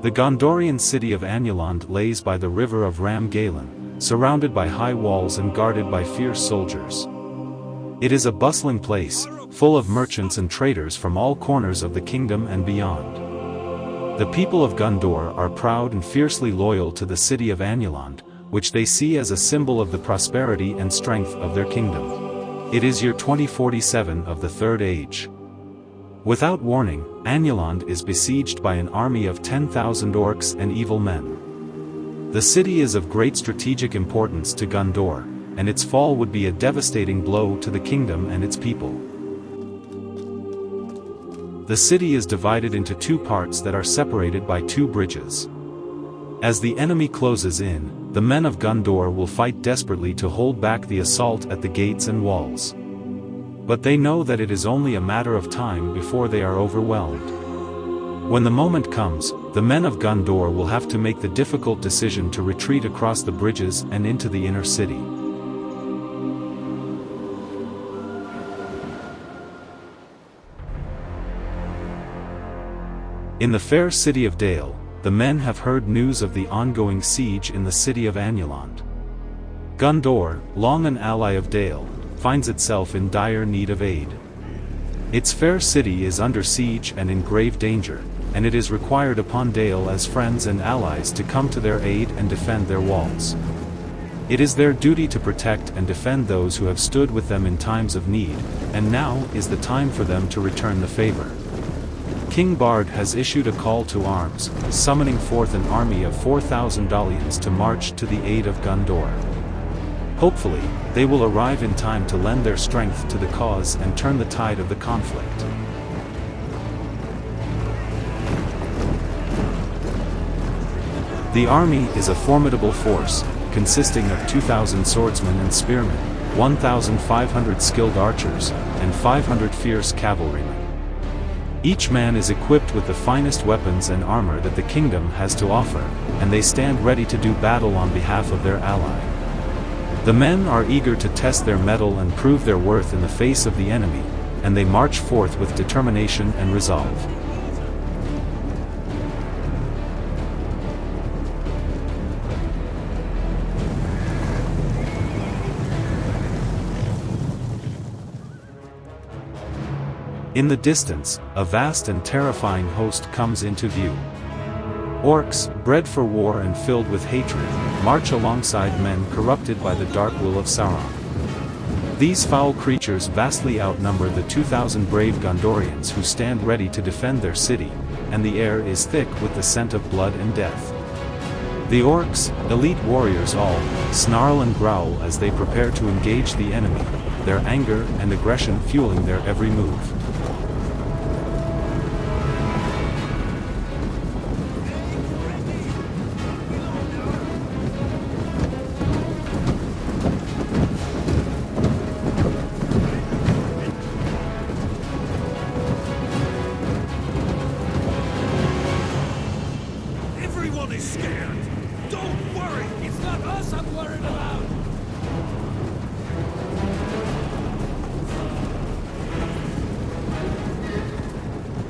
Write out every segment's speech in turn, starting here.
The Gondorian city of Annúlond lays by the river of Ram Galen, surrounded by high walls and guarded by fierce soldiers. It is a bustling place, full of merchants and traders from all corners of the kingdom and beyond. The people of Gondor are proud and fiercely loyal to the city of Annúlond, which they see as a symbol of the prosperity and strength of their kingdom. It is year 2047 of the Third Age. Without warning, Annúlond is besieged by an army of 10,000 orcs and evil men. The city is of great strategic importance to Gondor, and its fall would be a devastating blow to the kingdom and its people. The city is divided into two parts that are separated by two bridges. As the enemy closes in, the men of Gondor will fight desperately to hold back the assault at the gates and walls. But they know that it is only a matter of time before they are overwhelmed. When the moment comes, the men of Gondor will have to make the difficult decision to retreat across the bridges and into the inner city. In the fair city of Dale, the men have heard news of the ongoing siege in the city of Annúlond. Gondor, long an ally of Dale, finds itself in dire need of aid. Its fair city is under siege and in grave danger, and it is required upon Dale as friends and allies to come to their aid and defend their walls. It is their duty to protect and defend those who have stood with them in times of need, and now is the time for them to return the favor. King Bard has issued a call to arms, summoning forth an army of 4,000 Dalians to march to the aid of Gondor. Hopefully, they will arrive in time to lend their strength to the cause and turn the tide of the conflict. The army is a formidable force, consisting of 2,000 swordsmen and spearmen, 1,500 skilled archers, and 500 fierce cavalrymen. Each man is equipped with the finest weapons and armor that the kingdom has to offer, and they stand ready to do battle on behalf of their ally. The men are eager to test their mettle and prove their worth in the face of the enemy, and they march forth with determination and resolve. In the distance, a vast and terrifying host comes into view. Orcs, bred for war and filled with hatred, march alongside men corrupted by the dark will of Sauron. These foul creatures vastly outnumber the 2,000 brave Gondorians who stand ready to defend their city, and the air is thick with the scent of blood and death. The orcs, elite warriors all, snarl and growl as they prepare to engage the enemy, their anger and aggression fueling their every move.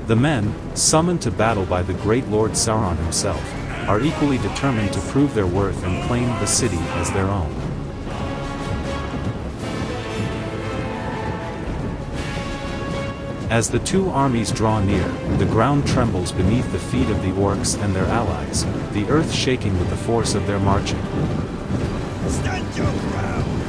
The men, summoned to battle by the Great Lord Sauron himself, are equally determined to prove their worth and claim the city as their own. As the two armies draw near, the ground trembles beneath the feet of the orcs and their allies, the earth shaking with the force of their marching. Stand your ground!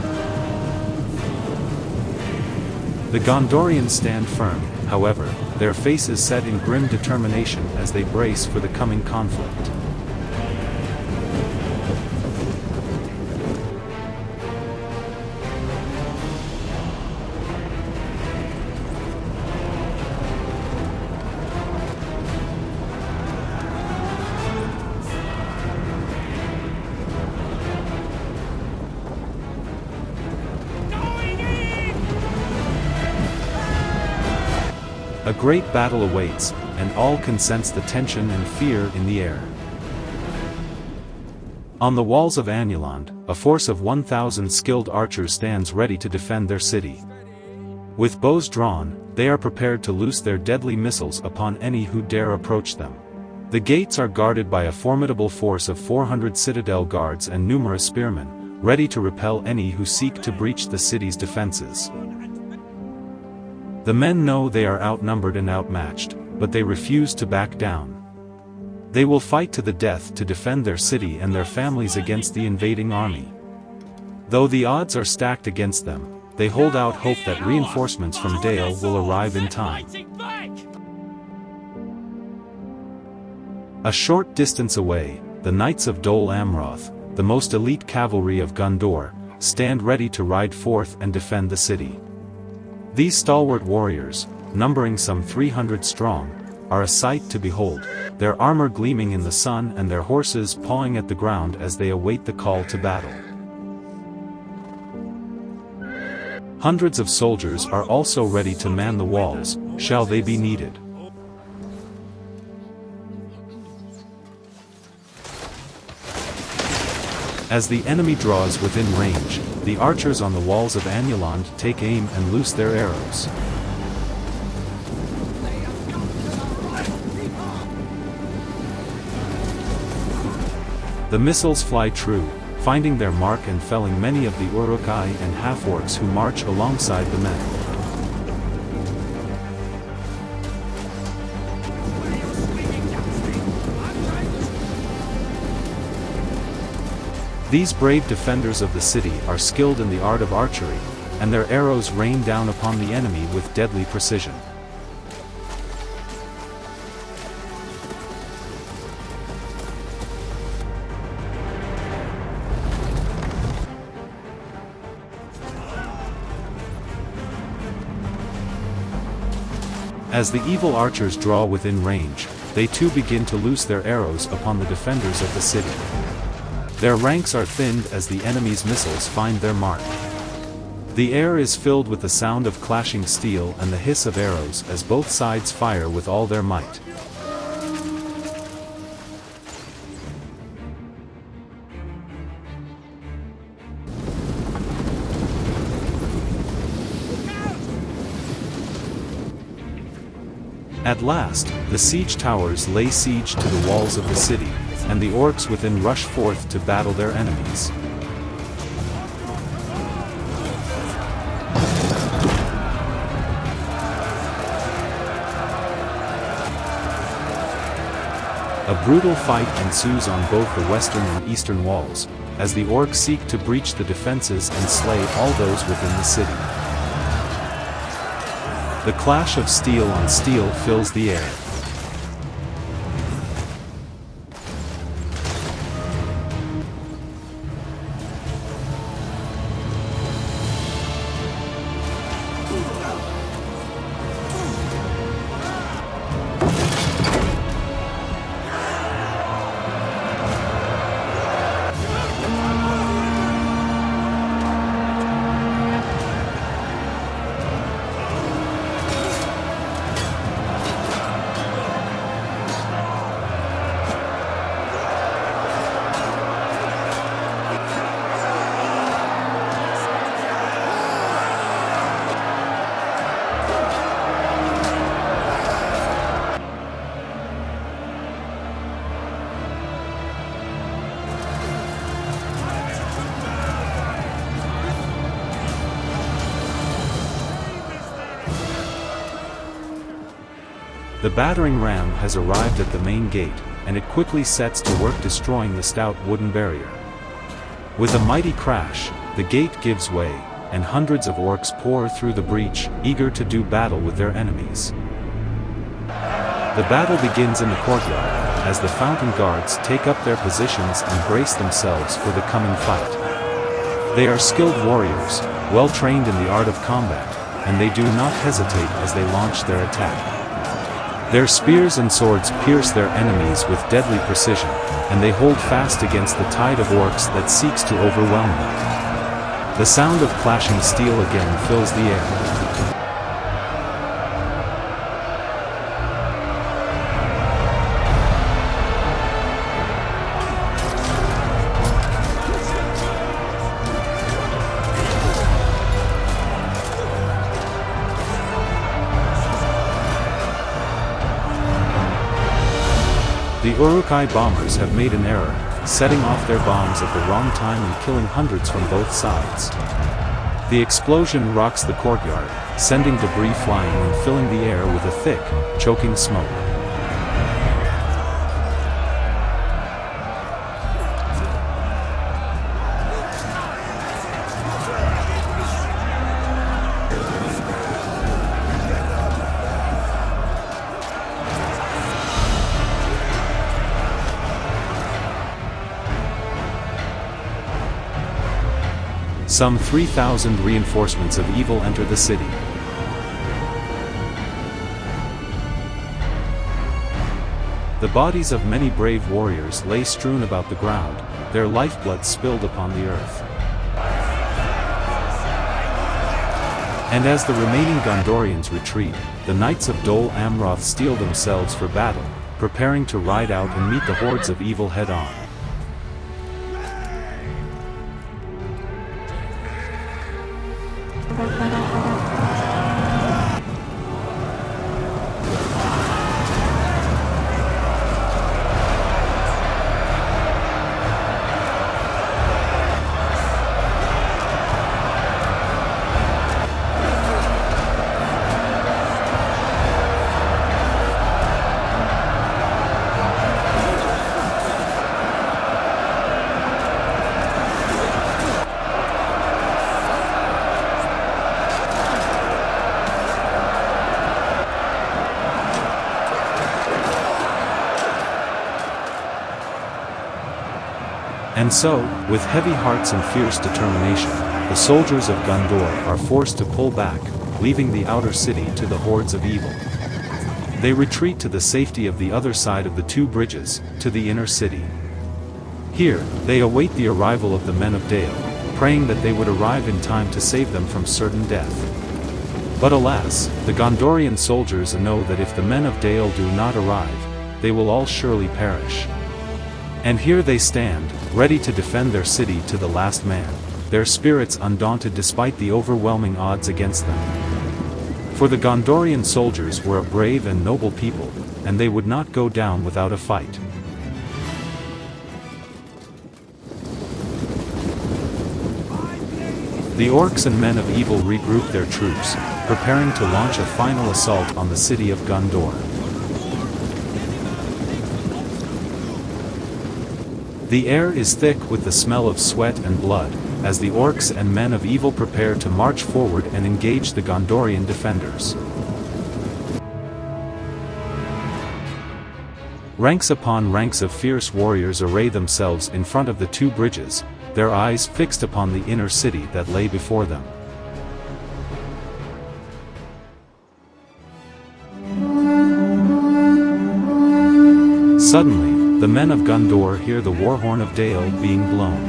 The Gondorians stand firm, however, their faces set in grim determination as they brace for the coming conflict. A great battle awaits, and all can sense the tension and fear in the air. On the walls of Annúlond, a force of 1,000 skilled archers stands ready to defend their city. With bows drawn, they are prepared to loose their deadly missiles upon any who dare approach them. The gates are guarded by a formidable force of 400 citadel guards and numerous spearmen, ready to repel any who seek to breach the city's defenses. The men know they are outnumbered and outmatched, but they refuse to back down. They will fight to the death to defend their city and their families against the invading army. Though the odds are stacked against them, they hold out hope that reinforcements from Dale will arrive in time. A short distance away, the Knights of Dol Amroth, the most elite cavalry of Gondor, stand ready to ride forth and defend the city. These stalwart warriors, numbering some 300 strong, are a sight to behold, their armor gleaming in the sun and their horses pawing at the ground as they await the call to battle. Hundreds of soldiers are also ready to man the walls, shall they be needed. As the enemy draws within range, the archers on the walls of Annúlond take aim and loose their arrows. The missiles fly true, finding their mark and felling many of the Uruk-hai and half-orcs who march alongside the men. These brave defenders of the city are skilled in the art of archery, and their arrows rain down upon the enemy with deadly precision. As the evil archers draw within range, they too begin to loose their arrows upon the defenders of the city. Their ranks are thinned as the enemy's missiles find their mark. The air is filled with the sound of clashing steel and the hiss of arrows as both sides fire with all their might. At last, the siege towers lay siege to the walls of the city, and the orcs within rush forth to battle their enemies. A brutal fight ensues on both the western and eastern walls, as the orcs seek to breach the defenses and slay all those within the city. The clash of steel on steel fills the air. The battering ram has arrived at the main gate, and it quickly sets to work destroying the stout wooden barrier. With a mighty crash, the gate gives way, and hundreds of orcs pour through the breach, eager to do battle with their enemies. The battle begins in the courtyard, as the fountain guards take up their positions and brace themselves for the coming fight. They are skilled warriors, well trained in the art of combat, and they do not hesitate as they launch their attack. Their spears and swords pierce their enemies with deadly precision, and they hold fast against the tide of orcs that seeks to overwhelm them. The sound of clashing steel again fills the air. The Uruk-hai bombers have made an error, setting off their bombs at the wrong time and killing hundreds from both sides. The explosion rocks the courtyard, sending debris flying and filling the air with a thick, choking smoke. Some 3,000 reinforcements of evil enter the city. The bodies of many brave warriors lay strewn about the ground, their lifeblood spilled upon the earth. And as the remaining Gondorians retreat, the knights of Dol Amroth steel themselves for battle, preparing to ride out and meet the hordes of evil head-on. And so, with heavy hearts and fierce determination, the soldiers of Gondor are forced to pull back, leaving the outer city to the hordes of evil. They retreat to the safety of the other side of the two bridges, to the inner city. Here, they await the arrival of the men of Dale, praying that they would arrive in time to save them from certain death. But alas, the Gondorian soldiers know that if the men of Dale do not arrive, they will all surely perish. And here they stand, ready to defend their city to the last man, their spirits undaunted despite the overwhelming odds against them. For the Gondorian soldiers were a brave and noble people, and they would not go down without a fight. The orcs and men of evil regroup their troops, preparing to launch a final assault on the city of Gondor. The air is thick with the smell of sweat and blood, as the orcs and men of evil prepare to march forward and engage the Gondorian defenders. Ranks upon ranks of fierce warriors array themselves in front of the two bridges, their eyes fixed upon the inner city that lay before them. Suddenly, the men of Gondor hear the war horn of Dale being blown.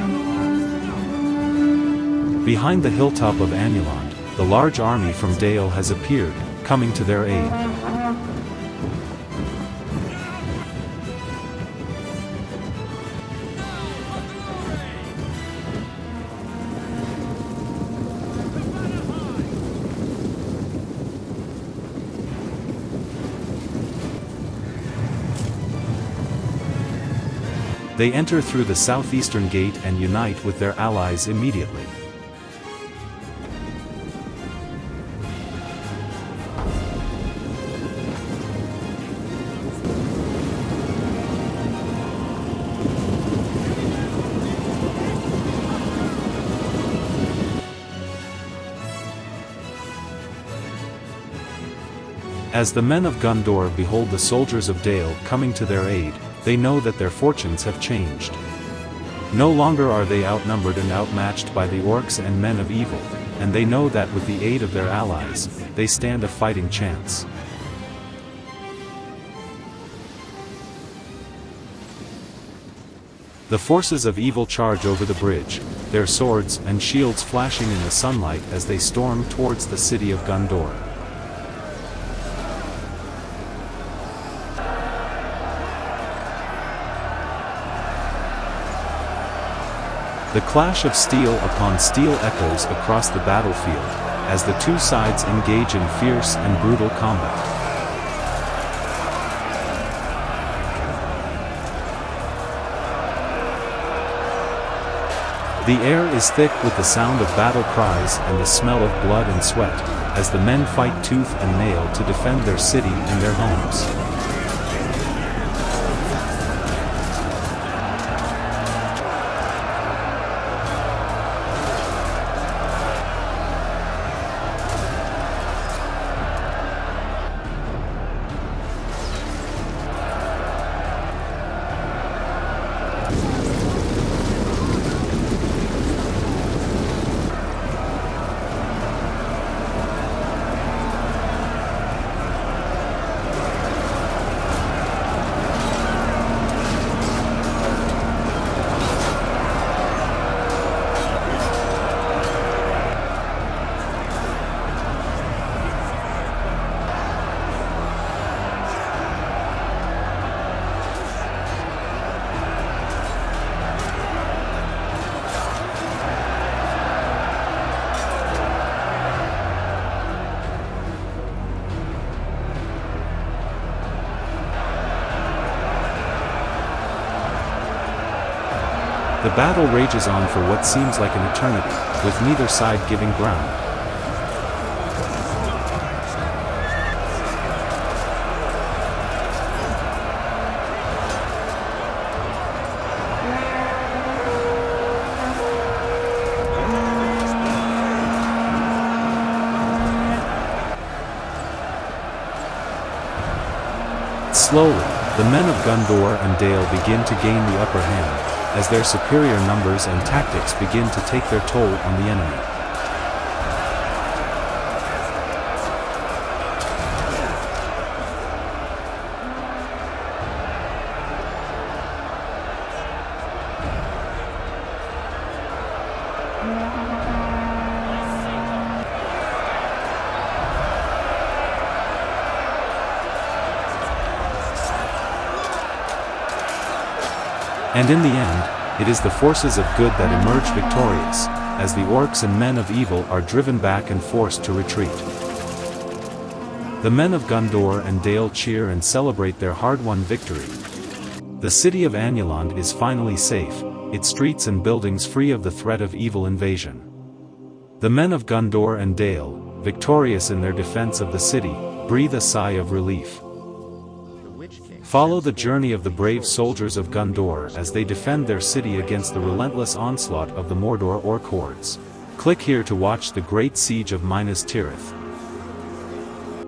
Behind the hilltop of Annúlond, the large army from Dale has appeared, coming to their aid. They enter through the southeastern gate and unite with their allies immediately. As the men of Gondor behold the soldiers of Dale coming to their aid, they know that their fortunes have changed. No longer are they outnumbered and outmatched by the orcs and men of evil, and they know that with the aid of their allies, they stand a fighting chance. The forces of evil charge over the bridge, their swords and shields flashing in the sunlight as they storm towards the city of Gondor. The clash of steel upon steel echoes across the battlefield, as the two sides engage in fierce and brutal combat. The air is thick with the sound of battle cries and the smell of blood and sweat, as the men fight tooth and nail to defend their city and their homes. The battle rages on for what seems like an eternity, with neither side giving ground. Slowly, the men of Gondor and Dale begin to gain the upper hand, as their superior numbers and tactics begin to take their toll on the enemy. And in the end, it is the forces of good that emerge victorious, as the orcs and men of evil are driven back and forced to retreat. The men of Gondor and Dale cheer and celebrate their hard-won victory. The city of Annúlond is finally safe, its streets and buildings free of the threat of evil invasion. The men of Gondor and Dale, victorious in their defense of the city, breathe a sigh of relief. Follow the journey of the brave soldiers of Gondor as they defend their city against the relentless onslaught of the Mordor orc hordes. Click here to watch the Great Siege of Minas Tirith.